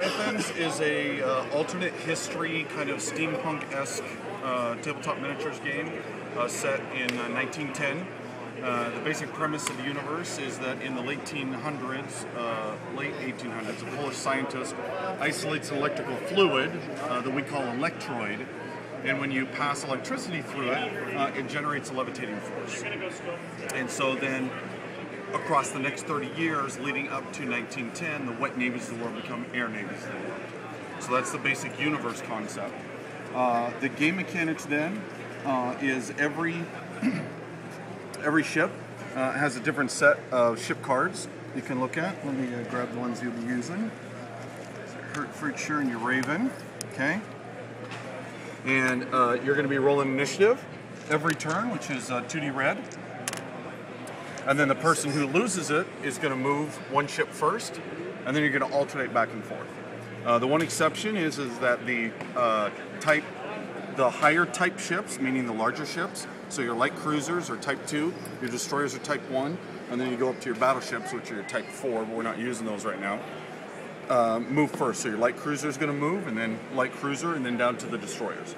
Leviathans is a alternate history kind of steampunk-esque tabletop miniatures game set in 1910. The basic premise of the universe is that in the late 1800s, a Polish scientist isolates electrical fluid that we call electroid, and when you pass electricity through it, it generates a levitating force. And so then, across the next 30 years leading up to 1910, the wet navies of the world become air navies of the world. So that's the basic universe concept. The game mechanics then is every ship has a different set of ship cards you can look at. Let me grab the ones you'll be using. Hertfordshire and your Raven, okay? And you're going to be rolling initiative every turn, which is 2D red. And then the person who loses it is going to move one ship first, and then you're going to alternate back and forth. The one exception is that the higher type ships, meaning the larger ships, so your light cruisers are type 2, your destroyers are type 1, and then you go up to your battleships, which are your type 4, but we're not using those right now, move first. So your light cruiser is going to move, and then light cruiser, and then down to the destroyers.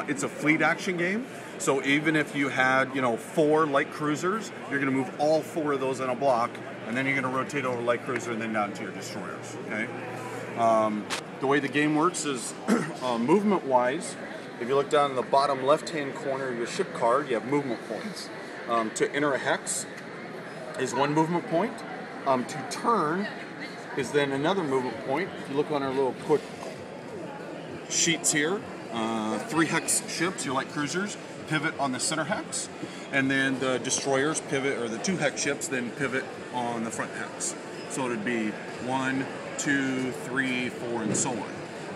It's a fleet action game, so even if you had, 4 light cruisers, you're going to move all 4 of those in a block, and then you're going to rotate over light cruiser and then down to your destroyers. Okay. The way the game works is movement-wise. If you look down in the bottom left-hand corner of your ship card, you have movement points. To enter a hex is 1 movement point. To turn is then another movement point. If you look on our little quick sheets here, 3 hex ships, your light cruisers, pivot on the center hex, and then the destroyers pivot, or the 2 hex ships then pivot on the front hex. So it would be 1, 2, 3, 4, and so on.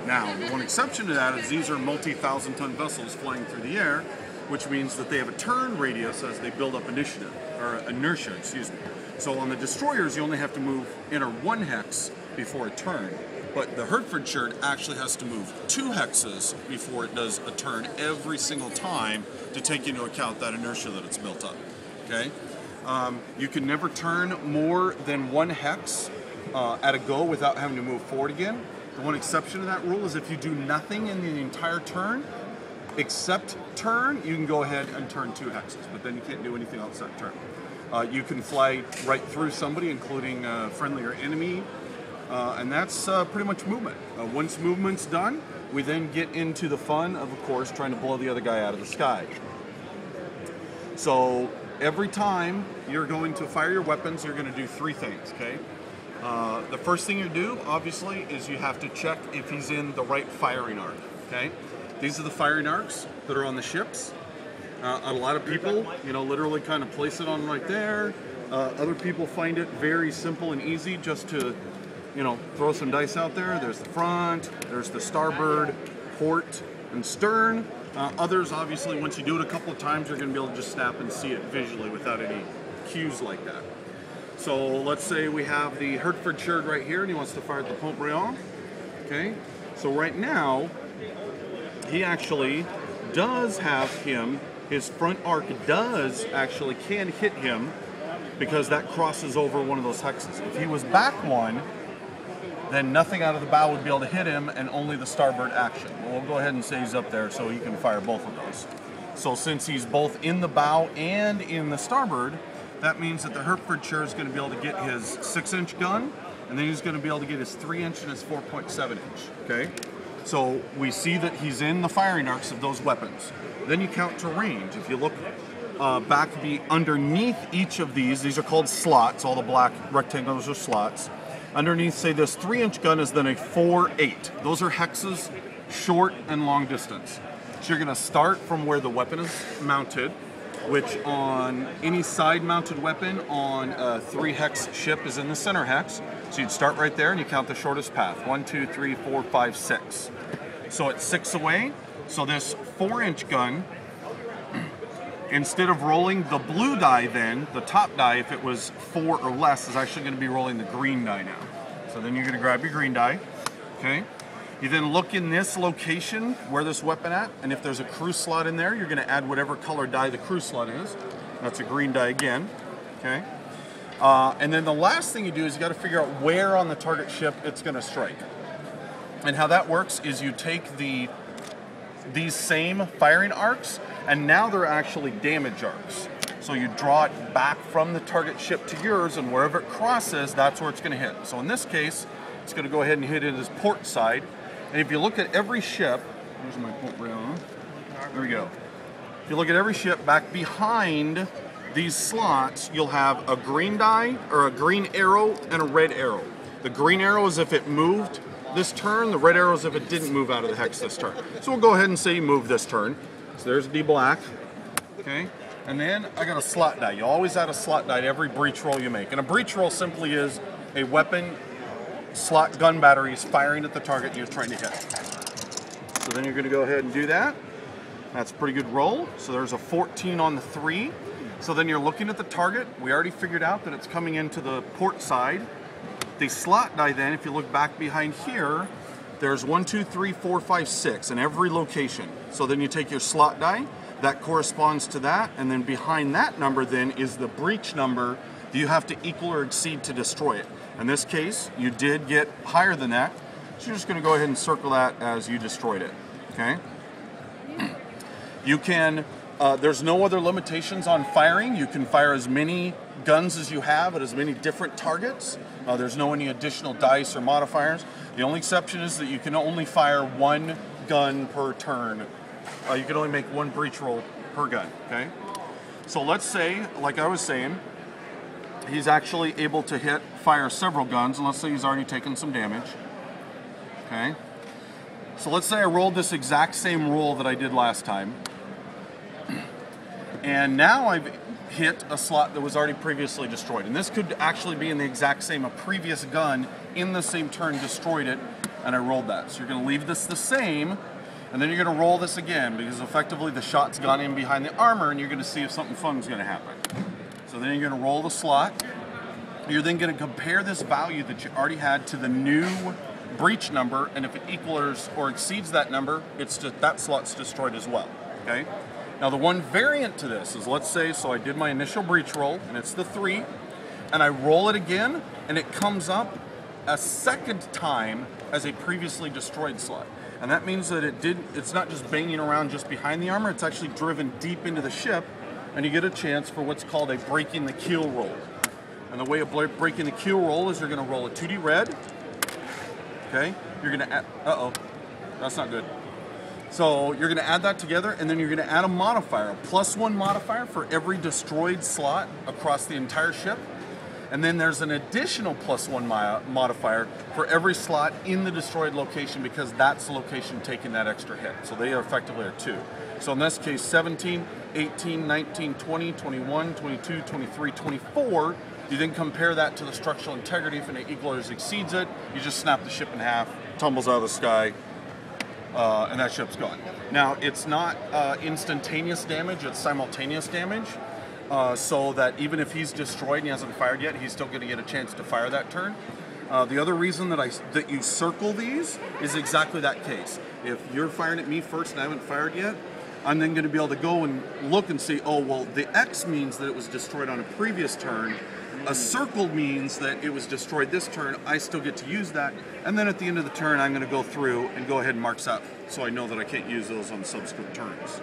Now, the one exception to that is these are multi-thousand-ton vessels flying through the air, which means that they have a turn radius as they build up inertia, excuse me. So on the destroyers, you only have to enter 1 hex before a turn. But the Hertfordshire actually has to move 2 hexes before it does a turn every single time to take into account that inertia that it's built up. Okay? You can never turn more than 1 hex at a go without having to move forward again. The one exception to that rule is if you do nothing in the entire turn, except turn, you can go ahead and turn 2 hexes, but then you can't do anything else that turn. You can fly right through somebody, including a friendly or enemy, and that's pretty much movement. Once movement's done, we then get into the fun of course, trying to blow the other guy out of the sky. So every time you're going to fire your weapons, you're going to do 3 things, okay? The first thing you do, obviously, is you have to check if he's in the right firing arc, okay? These are the firing arcs that are on the ships. A lot of people, literally kind of place it on right there. Other people find it very simple and easy just to, throw some dice out there. There's the front, there's the starboard, port, and stern. Others, obviously, once you do it a couple of times, you're going to be able to just snap and see it visually without any cues like that. So let's say we have the Hertfordshire right here, and he wants to fire at the Pont-Brillant. Okay, so right now, he actually does have his front arc can hit him because that crosses over one of those hexes. If he was back 1, then nothing out of the bow would be able to hit him, and only the starboard action. Well, we'll go ahead and say he's up there so he can fire both of those. So since he's both in the bow and in the starboard, that means that the Hertfordshire is going to be able to get his 6-inch gun, and then he's going to be able to get his 3-inch and his 4.7-inch, okay? So we see that he's in the firing arcs of those weapons. Then you count to range. If you look back underneath each of these are called slots, all the black rectangles are slots. Underneath, say this 3-inch gun is then a 4-8. Those are hexes, short and long distance. So you're going to start from where the weapon is mounted, which on any side-mounted weapon on a 3-hex ship is in the center hex. So you'd start right there and you count the shortest path. 1, 2, 3, 4, 5, 6. So it's 6 away. So this 4-inch gun, instead of rolling the blue die then, the top die, if it was 4 or less, is actually going to be rolling the green die now. So then you're going to grab your green die, okay? You then look in this location where this weapon at, and if there's a crew slot in there, you're going to add whatever color die the crew slot is. That's a green die again, okay? And then the last thing you do is you got to figure out where on the target ship it's going to strike. And how that works is you take these same firing arcs, and now they're actually damage arcs. So you draw it back from the target ship to yours, and wherever it crosses, that's where it's going to hit. So in this case, it's going to go ahead and hit it as port side. And if you look at every ship, where's my port rail? There we go. If you look at every ship, back behind these slots, you'll have a green die, or a green arrow, and a red arrow. The green arrow is if it moved this turn, the red arrow is if it didn't move out of the hex this turn. So we'll go ahead and say you move this turn. So there's D black, okay? And then I got a slot die. You always add a slot die to every breach roll you make. And a breach roll simply is a weapon slot gun batteries firing at the target you're trying to hit. So then you're gonna go ahead and do that. That's a pretty good roll. So there's a 14 on the 3. So then you're looking at the target. We already figured out that it's coming into the port side. The slot die then, if you look back behind here, there's 1, 2, 3, 4, 5, 6 in every location. So then you take your slot die, that corresponds to that, and then behind that number then is the breach number that you have to equal or exceed to destroy it. In this case, you did get higher than that, so you're just going to go ahead and circle that as you destroyed it, okay? You can, there's no other limitations on firing. You can fire as many guns as you have at as many different targets. There's no any additional dice or modifiers. The only exception is that you can only fire one gun per turn. You can only make one breach roll per gun, okay? So let's say, like I was saying, he's actually able to fire several guns, and let's say he's already taken some damage, okay? So let's say I rolled this exact same roll that I did last time, and now I've hit a slot that was already previously destroyed. And this could actually be in the exact same, a previous gun in the same turn destroyed it, and I rolled that. So you're gonna leave this the same, and then you're gonna roll this again, because effectively the shot's gone in behind the armor, and you're gonna see if something fun's gonna happen. So then you're gonna roll the slot. You're then gonna compare this value that you already had to the new breach number, and if it equals or exceeds that number, it's just, that slot's destroyed as well, okay? Now the one variant to this is, let's say, so I did my initial breach roll, and it's the 3, and I roll it again, and it comes up a second time as a previously destroyed slot. And that means that it's not just banging around just behind the armor, it's actually driven deep into the ship, and you get a chance for what's called a breaking the keel roll. And the way of breaking the keel roll is you're gonna roll a 2D red, okay? You're gonna add, that's not good. So you're gonna add that together, and then you're gonna add a modifier, a +1 modifier for every destroyed slot across the entire ship. And then there's an additional +1 modifier for every slot in the destroyed location, because that's the location taking that extra hit. So they effectively are 2. So in this case, 17, 18, 19, 20, 21, 22, 23, 24, you then compare that to the structural integrity. If it equals or exceeds it, you just snap the ship in half, tumbles out of the sky, and that ship's gone. Now, it's not instantaneous damage, it's simultaneous damage, so that even if he's destroyed and he hasn't fired yet, he's still gonna get a chance to fire that turn. The other reason that you circle these is exactly that case. If you're firing at me first and I haven't fired yet, I'm then gonna be able to go and look and see, oh, well, the X means that it was destroyed on a previous turn. A circle means that it was destroyed this turn. I still get to use that. And then at the end of the turn, I'm gonna go through and go ahead and mark that so I know that I can't use those on subsequent turns.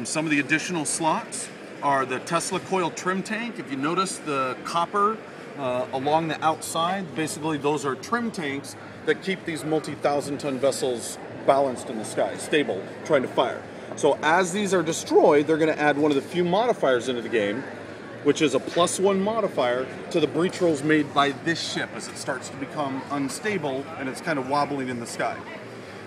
Some of the additional slots are the Tesla coil trim tank. If you notice the copper along the outside, basically those are trim tanks that keep these multi-thousand ton vessels balanced in the sky, stable, trying to fire. So as these are destroyed, they're gonna add one of the few modifiers into the game, which is a +1 modifier to the breach rolls made by this ship as it starts to become unstable and it's kind of wobbling in the sky.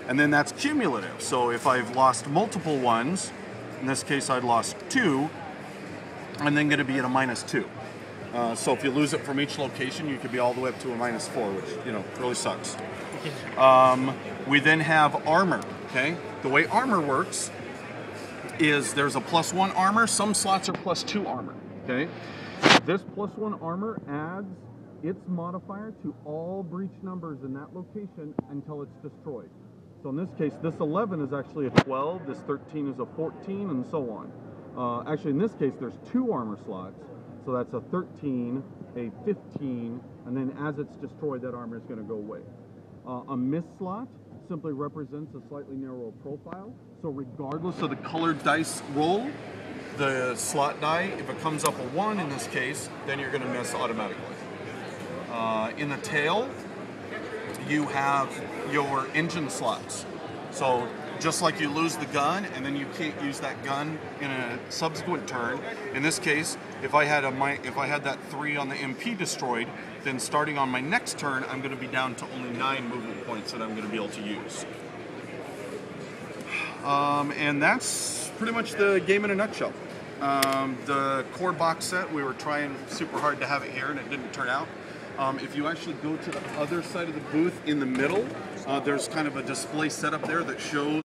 And then that's cumulative. So if I've lost multiple ones, in this case I'd lost 2, I'm then gonna be at a -2. So if you lose it from each location, you could be all the way up to a -4, which, you know, really sucks. We then have armor, okay? The way armor works is there's a +1 armor, some slots are +2 armor, okay? This +1 armor adds its modifier to all breach numbers in that location until it's destroyed. So in this case, this 11 is actually a 12, this 13 is a 14, and so on. Actually, in this case, there's 2 armor slots, so that's a 13, a 15, and then as it's destroyed, that armor is going to go away. A miss slot simply represents a slightly narrower profile. So regardless of the colored dice roll, the slot die, if it comes up a 1 in this case, then you're going to miss automatically. In the tail, you have your engine slots. So just like you lose the gun and then you can't use that gun in a subsequent turn, in this case, if I had that 3 on the MP destroyed, then starting on my next turn, I'm going to be down to only 9 movement points that I'm going to be able to use. And that's pretty much the game in a nutshell. The core box set, we were trying super hard to have it here and it didn't turn out. If you actually go to the other side of the booth in the middle, there's kind of a display set up there that shows